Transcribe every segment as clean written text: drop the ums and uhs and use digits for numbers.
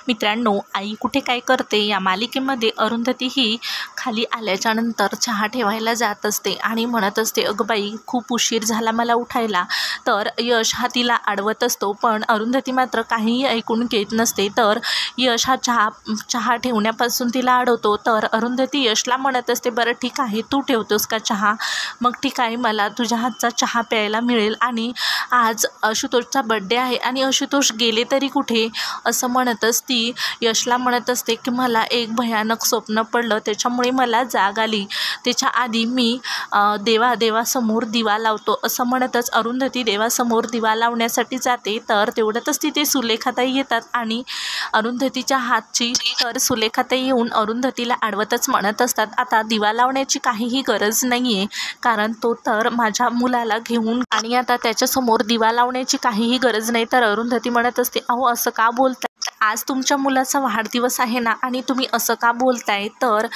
मित्रांनो, आई कुठे काय करते या मालिकेमध्ये अरुंधती ही खाली आल्याच्या नंतर चहा ठेवायला जात असते आणि म्हणत असते, अगं बाई खूप उशीर झाला मला उठायला. तर यश हा तिला अडवत असतो, पण अरुंधती मात्र काहीही ऐकून घेत नसते. तर यश हा चहा ठेवण्यापासून तिला अडवतो. तर अरुंधती यशला म्हणत असते, बरं ठीक आहे, तू ठेवतोस का चहा? मग ठीक आहे, मला तुझ्या हातचा चहा प्यायला मिळेल. आणि आज आशुतोषचा बड्डे आहे आणि आशुतोष गेले तरी कुठे, असं म्हणतच ती यशला म्हणत असते की मला एक भयानक स्वप्न पडलं, त्याच्यामुळे मला जाग आली. त्याच्या आधी मी देवासमोर दिवा लावतो, असं म्हणतच अरुंधती देवासमोर दिवा लावण्यासाठी जाते. तर तेवढ्यातच तिथे सुलेखाताई येतात आणि अरुंधतीच्या हातची तर सुलेखाताई येऊन अरुंधतीला अडवतच म्हणत असतात, आता दिवा लावण्याची काहीही गरज नाही आहे, कारण तो तर माझ्या मुलाला घेऊन आणि आता त्याच्यासमोर दिवा लावण्याची काहीही गरज नाही. तर अरुंधती म्हणत असते, अहो असं का बोलताय? आज तुमच्या मुलाचा वाढदिवस आहे ना, आणि तुम्ही असं का बोलताय? तर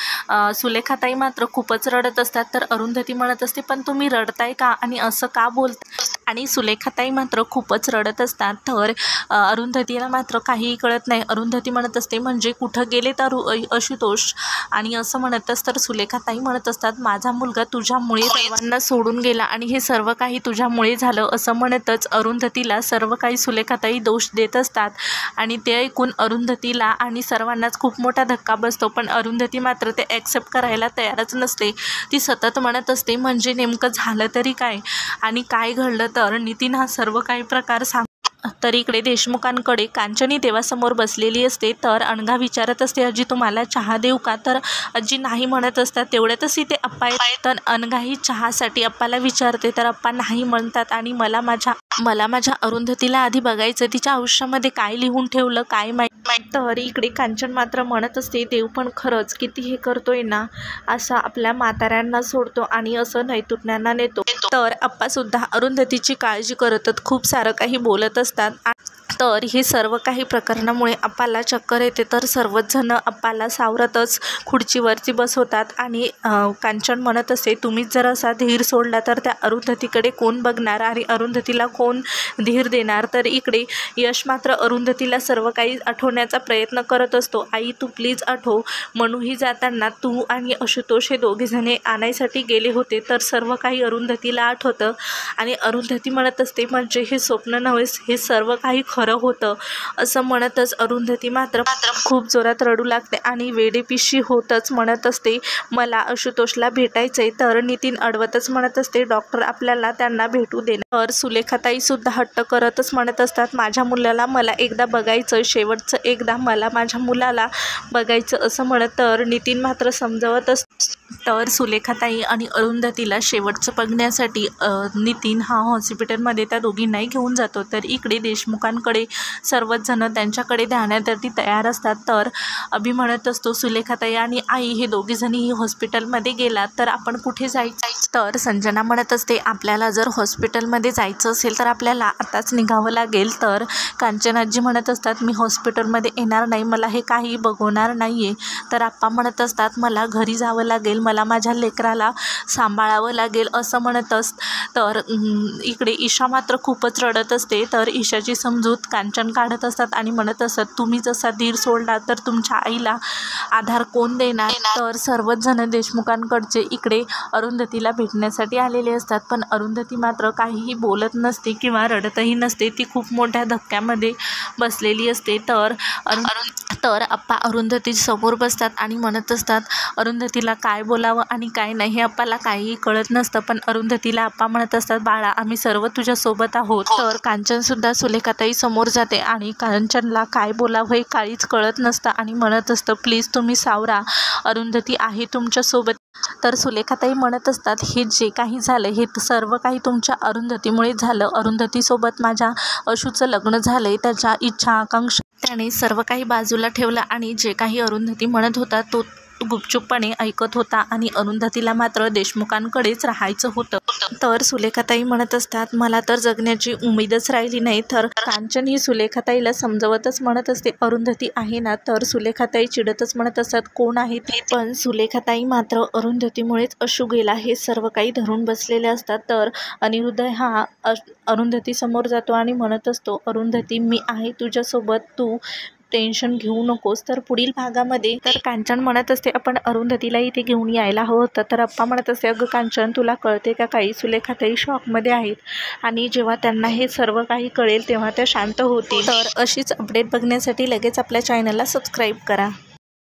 सुलेखाताई मात्र खूपच रडत असतात. तर अरुंधती म्हणत असते, पण तुम्ही रडताय का आणि असं का बोलताय? आणि सुलेखाताई मात्र खूपच रडत असतात. तर अरुंधतीला मात्र काहीही कळत नाही. अरुंधती म्हणत असते, म्हणजे कुठं गेले तर आशुतोष? आणि असं म्हणतच तर सुलेखाताई म्हणत असतात, माझा मुलगा तुझ्यामुळे सर्वांना सोडून गेला आणि हे सर्व काही तुझ्यामुळे झालं, असं म्हणतच अरुंधतीला सर्व काही सुलेखाताई दोष देत असतात. आणि ते ऐकून अरुंधतीला आणि सर्वांनाच खूप मोठा धक्का बसतो. पण अरुंधती मात्र ते ॲक्सेप्ट करायला तयारच नसते. ती सतत म्हणत असते, म्हणजे नेमकं झालं तरी काय आणि काय घडलं? तर नितीन हा सर्व काही प्रकार तर इकडे देशमुखांकडे कांचनी देवासमोर बसलेली असते. तर अनघा विचारत असते, आजी तुम्हाला चहा देऊ का? तर आजी नाही म्हणत असतात. तेवढ्यातच इथे अप्पा येतात. तर अनघाही चहासाठी अप्पाला विचारते. तर अप्पा नाही म्हणतात आणि मला माझ्या अरुंधतीला आधी बघायचं, तिच्या आयुष्यामध्ये काय लिहून ठेवलं काय माहीत. तर इकडे कांचन मात्र म्हणत असते, देव पण खरंच किती हे करतोय ना, असा आपल्या म्हाताऱ्यांना सोडतो आणि असं नैतुटण्यांना नेतो. तर अप्पासुद्धा अरुंधतीची काळजी करतच खूप सारं काही बोलत असतात. तर हे सर्व काही प्रकरणामुळे अप्पाला चक्कर येते. तर सर्वच जण अप्पाला सावरतच खुर्चीवरती बसवतात आणि कांचन म्हणत असते, तुम्हीच जर असा धीर सोडला तर त्या अरुंधतीकडे कोण बघणार आणि अरुंधतीला कोण धीर देणार? तर इकडे यश मात्र अरुंधतीला सर्व काही आठवण्याचा प्रयत्न करत असतो. आई तू प्लीज आठव, मनूही जाताना तू आणि आशुतोष हे दोघेजणे आणायसाठी गेले होते. तर सर्व काही अरुंधतीला आठवतं आणि अरुंधती म्हणत असते, म्हणजे हे स्वप्न नव्हे, हे सर्व काही खरं होतं, असं म्हणतच अरुंधती मात्र खूप जोरात रडू लागते आणि वेडेपिशी होतच म्हणत असते, मला आशुतोषला भेटायचंय. तर नितीन अडवतच म्हणत असते, डॉक्टर आपल्याला त्यांना भेटू देणार. तर सुलेखाताई सुद्धा हट्ट करतच म्हणत असतात, माझ्या मुलाला मला एकदा बघायचं, शेवटचं एकदा मला माझ्या मुलाला बघायचं, असं म्हणत तर नितीन मात्र समजावत असतो. तर सुलेखाताई आणि अरुंधतीला शेवटचं बघण्यासाठी नितीन हा हॉस्पिटलमध्ये त्या दोघींनाही घेऊन जातो. तर इकडे देशमुखांकडे सर्वच जण त्यांच्याकडे ध्यानासाठी तयार असतात. तर अभि म्हणत असतो, सुलेखाताई आणि आई हे दोघीजणीही हॉस्पिटलमध्ये गेलात, तर आपण कुठे जायचं? तर संजना म्हणत असते, आपल्याला जर हॉस्पिटलमध्ये जायचं असेल तर आपल्याला आताच निघावं लागेल. तर कांचनाजी म्हणत असतात, मी हॉस्पिटलमध्ये येणार नाही, मला हे काही बघवणार नाही आहे. तर आप्पा म्हणत असतात, मला घरी जावं लागेल, मला माझ्या लेकराला सांभाळावं लागेल, असं म्हणतच तर इकडे ईशा मात्र खूपच रडत असते. तर ईशाची समजूत कांचन काढत असतात आणि म्हणत असतात, तुम्ही जसा धीर सोडला तर तुमच्या आईला आधार कोण देणार? तर सर्वच जण देशमुखांकडचे इकडे अरुंधतीला भेटण्यासाठी आलेले असतात. पण अरुंधती मात्र काहीही बोलत नसते किंवा रडतही नसते, ती खूप मोठ्या धक्क्यामध्ये बसलेली असते. तर अप्पा अरुंधती समोर बसतात आणि म्हणत असतात, अरुंधतीला काय बोलावं आणि काय नाही हे अप्पाला काहीही कळत नसतं. पण अरुंधतीला अप्पा म्हणत असतात, बाळा आम्ही सर्व तुझ्यासोबत आहोत. तर कांचनसुद्धा सुलेखाताई समोर जाते आणि कांचनला काय बोलावं हे काहीच कळत नसतं आणि म्हणत असतं, प्लीज तुम्ही सावरा, अरुंधती आहे तुमच्यासोबत. तर सुलेखाताई म्हणत असतात, हे जे काही झालं हे सर्व काही तुमच्या अरुंधतीमुळे झालं. अरुंधतीसोबत माझ्या आशूचं लग्न झालं आहे, त्याच्या इच्छा आकांक्षा त्याने सर्व काही बाजूला ठेवलं आणि जे काही अरुंधती म्हणत होता तो गुपचूपपणे ऐकत होता आणि अरुंधतीला मात्र देशमुखांकडेच राहायचं होतं. तर सुलेखाताई म्हणत असतात, मला तर जगण्याची उमेदच राहिली नाही. तर कांचन ही सुलेखाताईला समजवतच म्हणत असते, अरुंधती आहे ना? तर सुलेखाताई चिडतच म्हणत असतात, कोण आहे ती? पण सुलेखाताई मात्र अरुंधतीमुळेच आशू गेला हे सर्व काही धरून बसलेले असतात. तर अनिरुद्ध हा अरुंधती समोर जातो आणि म्हणत असतो, अरुंधती मी आहे तुझ्यासोबत, तू टेन्शन घेऊ नकोस. तर पुढील भागामध्ये तर कांचन म्हणत असते आपण अरुंधतीला इथे घेऊन यायला हवं होतं. तर अप्पा म्हणत असते अगं कांचन तुला कळते का काही? सुलेखाताई शॉकमध्ये आहेत आणि जेव्हा त्यांना हे सर्व काही कळेल तेव्हा त्या शांत होतील. तर अशीच अपडेट बघण्यासाठी लगेच आपल्या चॅनलला सबस्क्राईब करा.